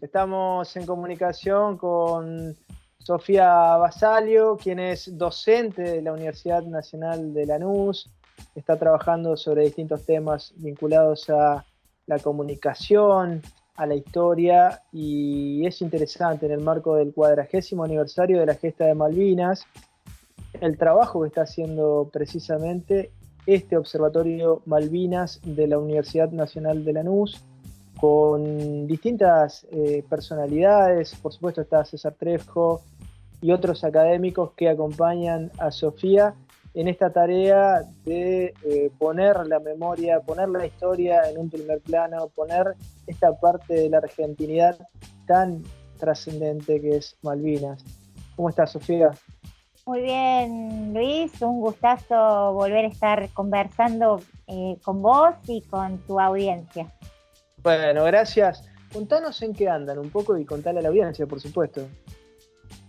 Estamos en comunicación con Sofía Basalio, quien es docente de la Universidad Nacional de Lanús. Está trabajando sobre distintos temas vinculados a la comunicación, a la historia, y es interesante en el marco del 40º aniversario de la gesta de Malvinas, el trabajo que está haciendo precisamente este Observatorio Malvinas de la Universidad Nacional de Lanús, con distintas personalidades. Por supuesto está César Trejo y otros académicos que acompañan a Sofía en esta tarea de poner la memoria, poner la historia en un primer plano, poner esta parte de la argentinidad tan trascendente que es Malvinas. ¿Cómo estás, Sofía? Muy bien, Luis, un gustazo volver a estar conversando con vos y con tu audiencia. Bueno, gracias. Contanos en qué andan un poco y contale a la audiencia, por supuesto.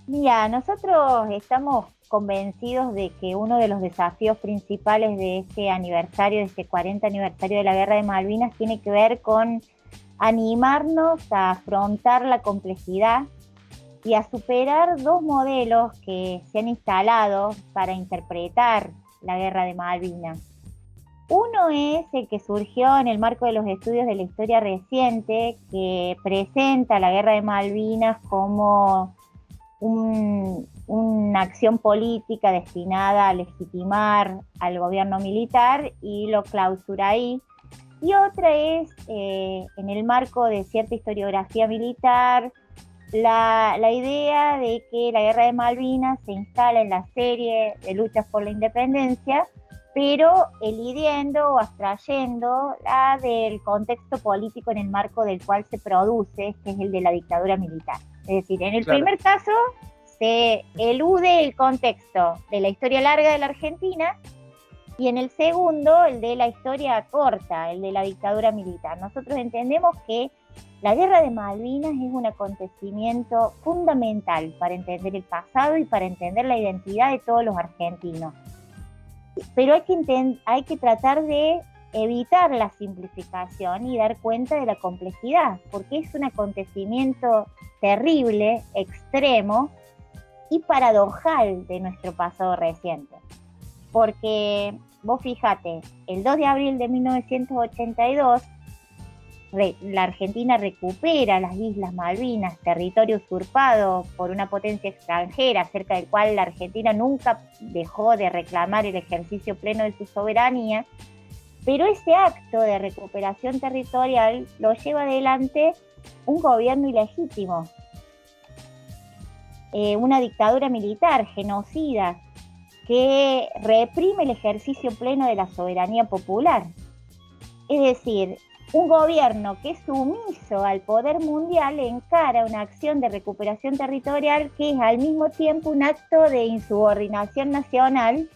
Mira, nosotros estamos convencidos de que uno de los desafíos principales de este aniversario, de este 40 aniversario de la Guerra de Malvinas, tiene que ver con animarnos a afrontar la complejidad y a superar dos modelos que se han instalado para interpretar la Guerra de Malvinas. Uno es el que surgió en el marco de los estudios de la historia reciente, que presenta la Guerra de Malvinas como una acción política destinada a legitimar al gobierno militar y lo clausura ahí. Y otra es, en el marco de cierta historiografía militar, la idea de que la Guerra de Malvinas se instala en la serie de luchas por la independencia, pero elidiendo o abstrayendo la del contexto político en el marco del cual se produce, que es el de la dictadura militar. Es decir, en el Claro. primer caso se elude el contexto de la historia larga de la Argentina, y en el segundo, el de la historia corta, el de la dictadura militar. Nosotros entendemos que la Guerra de Malvinas es un acontecimiento fundamental para entender el pasado y para entender la identidad de todos los argentinos. Pero hay que tratar de evitar la simplificación y dar cuenta de la complejidad, porque es un acontecimiento terrible, extremo y paradojal de nuestro pasado reciente. Porque vos fíjate, el 2 de abril de 1982, la Argentina recupera las Islas Malvinas, territorio usurpado por una potencia extranjera, acerca del cual la Argentina nunca dejó de reclamar el ejercicio pleno de su soberanía, pero ese acto de recuperación territorial lo lleva adelante un gobierno ilegítimo, una dictadura militar genocida que reprime el ejercicio pleno de la soberanía popular. Es decir, un gobierno que es sumiso al poder mundial encara una acción de recuperación territorial que es al mismo tiempo un acto de insubordinación nacional,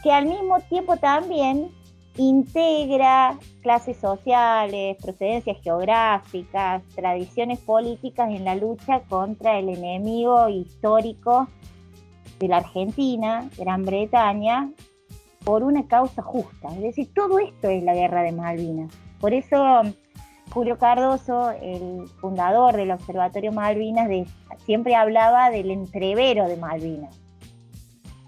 que al mismo tiempo también integra clases sociales, procedencias geográficas, tradiciones políticas en la lucha contra el enemigo histórico de la Argentina, Gran Bretaña, por una causa justa. Es decir, todo esto es la Guerra de Malvinas. Por eso Julio Cardoso, el fundador del Observatorio Malvinas, siempre hablaba del entrevero de Malvinas.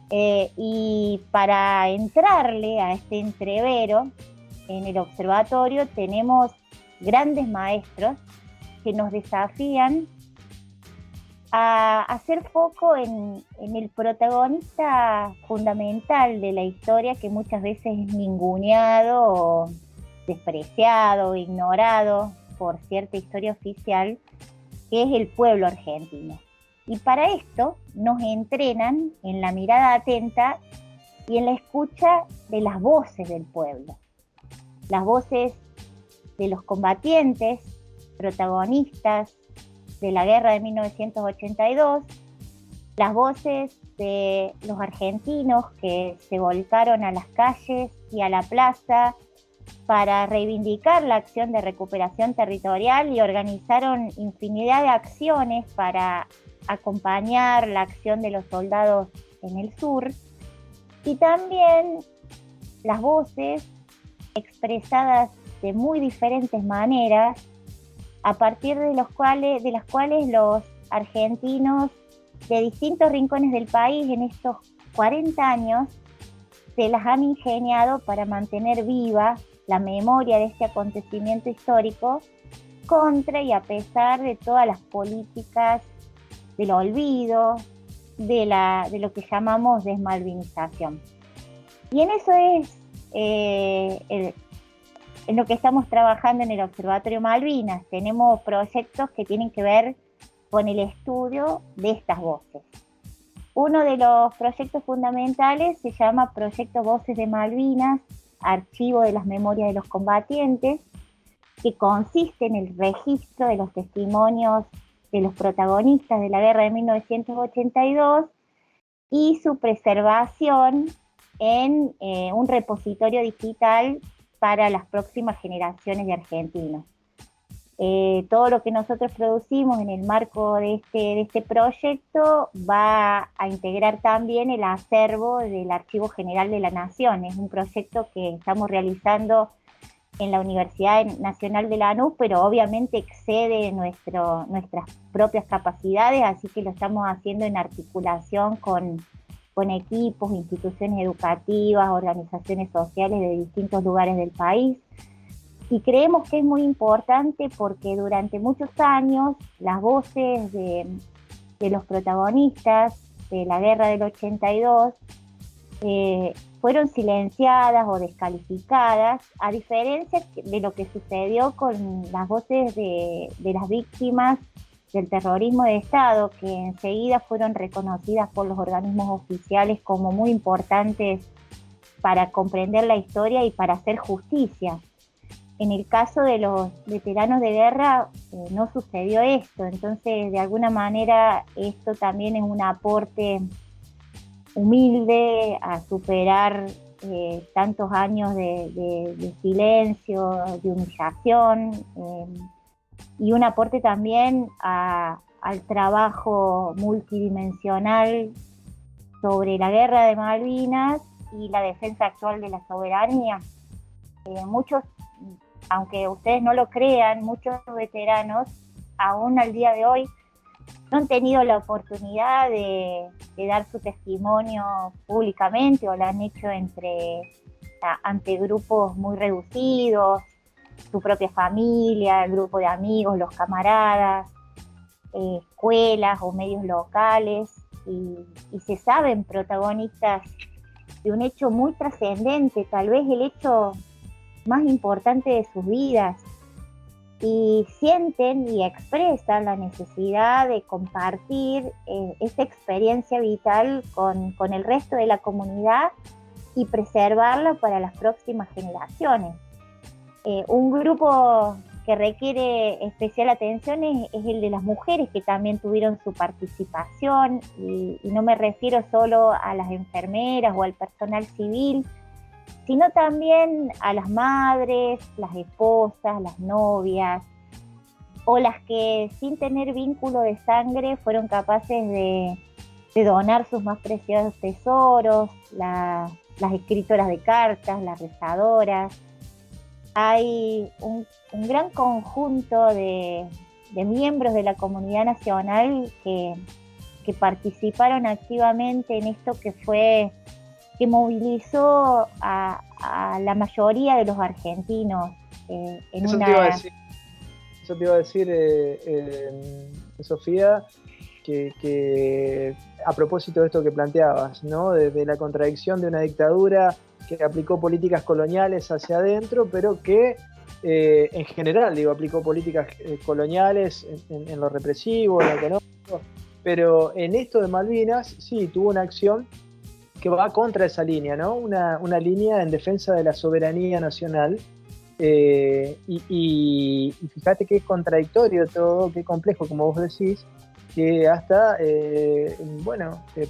Y para entrarle a este entrevero, en el observatorio tenemos grandes maestros que nos desafían a hacer foco en el protagonista fundamental de la historia, que muchas veces es ninguneado o despreciado o ignorado por cierta historia oficial, que es el pueblo argentino. Y para esto nos entrenan en la mirada atenta y en la escucha de las voces del pueblo, las voces de los combatientes, protagonistas de la guerra de 1982, las voces de los argentinos que se volcaron a las calles y a la plaza para reivindicar la acción de recuperación territorial y organizaron infinidad de acciones para acompañar la acción de los soldados en el sur, y también las voces expresadas de muy diferentes maneras a partir de las cuales los argentinos de distintos rincones del país en estos 40 años se las han ingeniado para mantener viva la memoria de este acontecimiento histórico contra y a pesar de todas las políticas del olvido, de lo que llamamos desmalvinización. Y en eso es en lo que estamos trabajando en el Observatorio Malvinas. Tenemos proyectos que tienen que ver con el estudio de estas voces. Uno de los proyectos fundamentales se llama Proyecto Voces de Malvinas, Archivo de las Memorias de los Combatientes, que consiste en el registro de los testimonios de los protagonistas de la guerra de 1982 y su preservación en un repositorio digital para las próximas generaciones de argentinos. Todo lo que nosotros producimos en el marco de este proyecto va a integrar también el acervo del Archivo General de la Nación. Es un proyecto que estamos realizando en la Universidad Nacional de Lanús, pero obviamente excede nuestras propias capacidades, así que lo estamos haciendo en articulación con equipos, instituciones educativas, organizaciones sociales de distintos lugares del país. Y creemos que es muy importante porque durante muchos años las voces de los protagonistas de la guerra del 82 fueron silenciadas o descalificadas, a diferencia de lo que sucedió con las voces de las víctimas del terrorismo de Estado, que enseguida fueron reconocidas por los organismos oficiales como muy importantes para comprender la historia y para hacer justicia. En el caso de los veteranos de guerra no sucedió esto, entonces de alguna manera esto también es un aporte humilde a superar tantos años de silencio, de humillación, y un aporte también al trabajo multidimensional sobre la guerra de Malvinas y la defensa actual de la soberanía. Muchos, aunque ustedes no lo crean, muchos veteranos, aún al día de hoy, no han tenido la oportunidad de dar su testimonio públicamente o lo han hecho ante grupos muy reducidos, su propia familia, el grupo de amigos, los camaradas, escuelas o medios locales, y se saben protagonistas de un hecho muy trascendente, tal vez el hecho más importante de sus vidas, y sienten y expresan la necesidad de compartir esta experiencia vital con el resto de la comunidad y preservarla para las próximas generaciones. Un grupo que requiere especial atención es el de las mujeres, que también tuvieron su participación, y no me refiero solo a las enfermeras o al personal civil, sino también a las madres, las esposas, las novias, o las que sin tener vínculo de sangre fueron capaces de donar sus más preciados tesoros, las escritoras de cartas, las rezadoras. Hay un gran conjunto de miembros de la comunidad nacional que participaron activamente en esto que movilizó a la mayoría de los argentinos. Eso te iba a decir, Sofía, que a propósito de esto que planteabas, ¿no? De la contradicción de una dictadura que aplicó políticas coloniales hacia adentro, pero que en general, aplicó políticas coloniales en lo represivo, en lo económico, pero en esto de Malvinas sí tuvo una acción que va contra esa línea, ¿no? Una línea en defensa de la soberanía nacional, y fíjate que es contradictorio todo, qué complejo, como vos decís, que hasta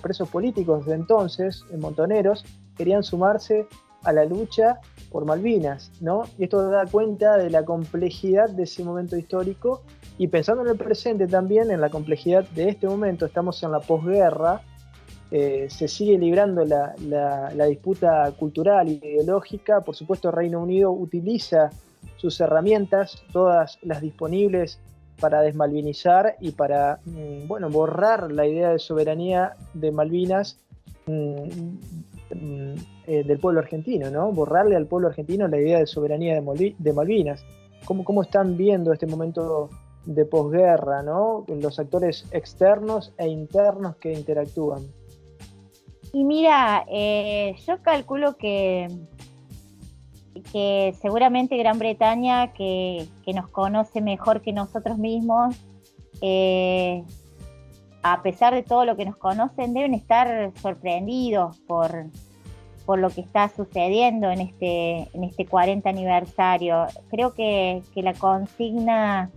presos políticos de entonces, montoneros, querían sumarse a la lucha por Malvinas, ¿no? Y esto da cuenta de la complejidad de ese momento histórico, y pensando en el presente también, en la complejidad de este momento, estamos en la posguerra, se sigue librando la disputa cultural y ideológica. Por supuesto, Reino Unido utiliza sus herramientas, todas las disponibles, para desmalvinizar y para borrar la idea de soberanía de Malvinas del pueblo argentino, ¿no? Borrarle al pueblo argentino la idea de soberanía de Malvinas. ¿Cómo están viendo este momento de posguerra, ¿no? Los actores externos e internos que interactúan? Y mira, yo calculo que seguramente Gran Bretaña, que nos conoce mejor que nosotros mismos, a pesar de todo lo que nos conocen, deben estar sorprendidos por lo que está sucediendo en este 40 aniversario. Creo que la consigna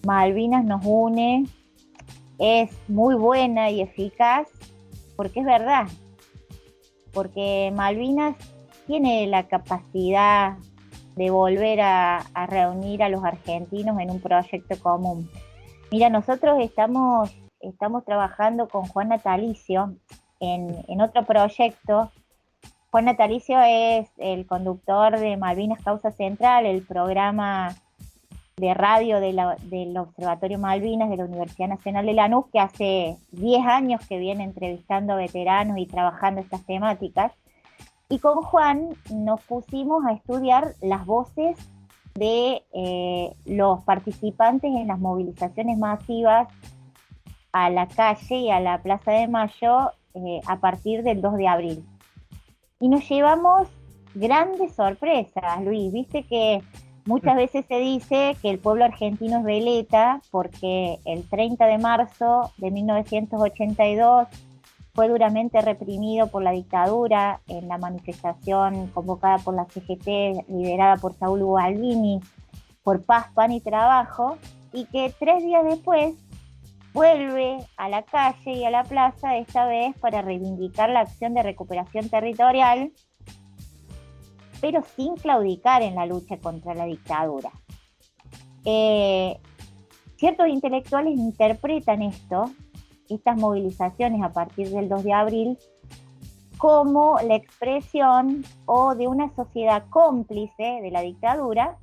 Malvinas nos une es muy buena y eficaz, porque es verdad, porque Malvinas tiene la capacidad de volver a reunir a los argentinos en un proyecto común. Mira, nosotros estamos trabajando con Juan Natalicio en otro proyecto. Juan Natalicio es el conductor de Malvinas Causa Central, el programa de radio del Observatorio Malvinas de la Universidad Nacional de Lanús, que hace 10 años que viene entrevistando veteranos y trabajando estas temáticas. Y con Juan nos pusimos a estudiar las voces de los participantes en las movilizaciones masivas a la calle y a la Plaza de Mayo a partir del 2 de abril. Y nos llevamos grandes sorpresas, Luis. Viste que muchas veces se dice que el pueblo argentino es veleta porque el 30 de marzo de 1982 fue duramente reprimido por la dictadura en la manifestación convocada por la CGT, liderada por Saúl Ubaldini, por Paz, Pan y Trabajo, y que 3 días después vuelve a la calle y a la plaza, esta vez para reivindicar la acción de recuperación territorial, pero sin claudicar en la lucha contra la dictadura. Ciertos intelectuales interpretan estas movilizaciones a partir del 2 de abril, como la expresión o de una sociedad cómplice de la dictadura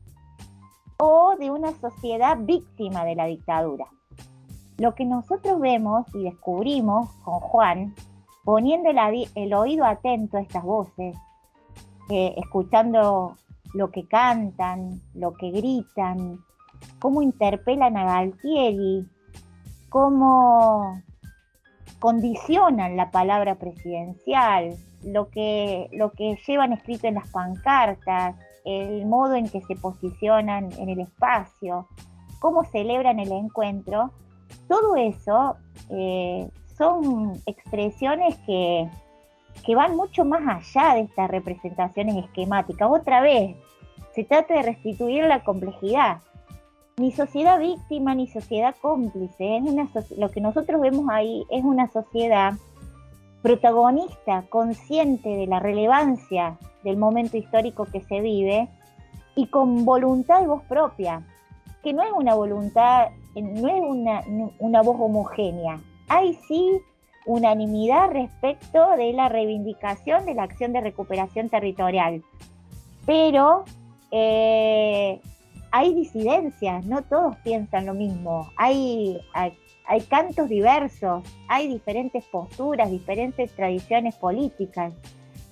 o de una sociedad víctima de la dictadura. Lo que nosotros vemos y descubrimos con Juan, poniendo el oído atento a estas voces, escuchando lo que cantan, lo que gritan, cómo interpelan a Galtieri, cómo condicionan la palabra presidencial, lo que llevan escrito en las pancartas, el modo en que se posicionan en el espacio, cómo celebran el encuentro. Todo eso son expresiones que van mucho más allá de estas representaciones esquemáticas. Otra vez, se trata de restituir la complejidad. Ni sociedad víctima, ni sociedad cómplice. Lo que nosotros vemos ahí es una sociedad protagonista, consciente de la relevancia del momento histórico que se vive y con voluntad y voz propia, que no es una voluntad, no es una voz homogénea. Hay sí unanimidad respecto de la reivindicación de la acción de recuperación territorial, pero hay disidencias, no todos piensan lo mismo, hay cantos diversos, hay diferentes posturas, diferentes tradiciones políticas,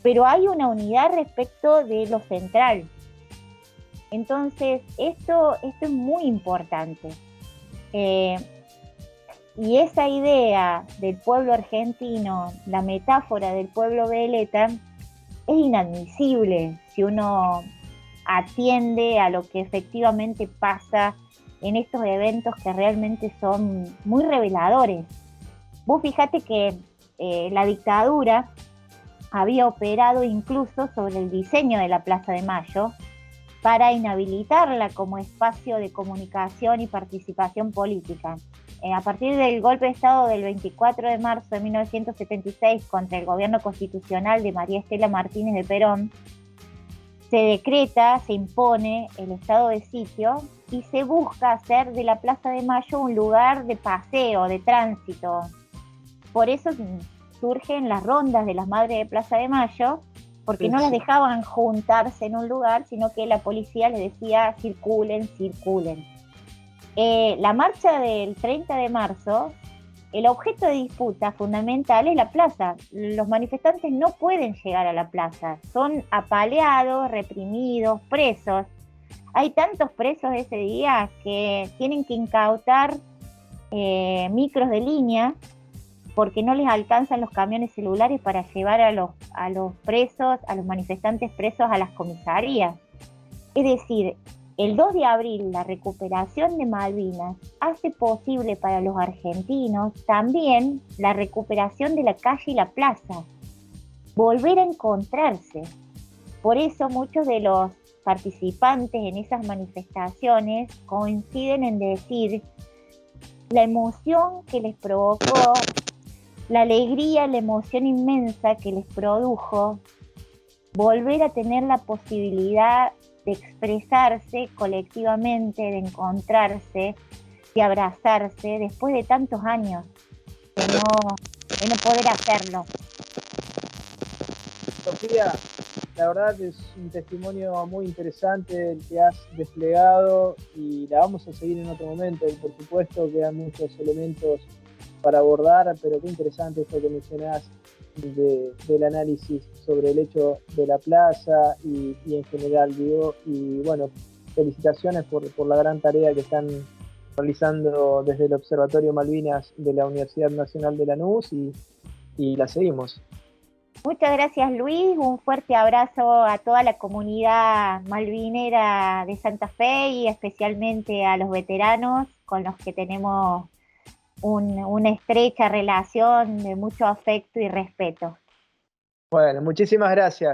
pero hay una unidad respecto de lo central. Entonces, esto es muy importante. Y esa idea del pueblo argentino, la metáfora del pueblo veleta, es inadmisible si uno atiende a lo que efectivamente pasa en estos eventos que realmente son muy reveladores. Vos fijate que la dictadura había operado incluso sobre el diseño de la Plaza de Mayo para inhabilitarla como espacio de comunicación y participación política. A partir del golpe de Estado del 24 de marzo de 1976 contra el gobierno constitucional de María Estela Martínez de Perón, se decreta, se impone el estado de sitio y se busca hacer de la Plaza de Mayo un lugar de paseo, de tránsito. Por eso surgen las rondas de las madres de Plaza de Mayo, porque no las dejaban juntarse en un lugar, sino que la policía les decía circulen, circulen. La marcha del 30 de marzo, el objeto de disputa fundamental es la plaza. Los manifestantes no pueden llegar a la plaza, son apaleados, reprimidos, presos. Hay tantos presos ese día que tienen que incautar micros de línea porque no les alcanzan los camiones celulares para llevar a los presos, a los manifestantes presos a las comisarías. Es decir, el 2 de abril, la recuperación de Malvinas hace posible para los argentinos también la recuperación de la calle y la plaza, volver a encontrarse. Por eso muchos de los participantes en esas manifestaciones coinciden en decir la emoción que les provocó, la alegría, la emoción inmensa que les produjo volver a tener la posibilidad de expresarse colectivamente, de encontrarse, de abrazarse después de tantos años de no poder hacerlo. Sofía, la verdad es un testimonio muy interesante el que has desplegado y la vamos a seguir en otro momento. Por supuesto quedan muchos elementos para abordar, pero qué interesante esto que mencionás del análisis sobre el hecho de la plaza y en general, digo, y bueno, felicitaciones por la gran tarea que están realizando desde el Observatorio Malvinas de la Universidad Nacional de Lanús y la seguimos. Muchas gracias, Luis. Un fuerte abrazo a toda la comunidad malvinera de Santa Fe y especialmente a los veteranos con los que tenemos una estrecha relación de mucho afecto y respeto. Bueno, muchísimas gracias.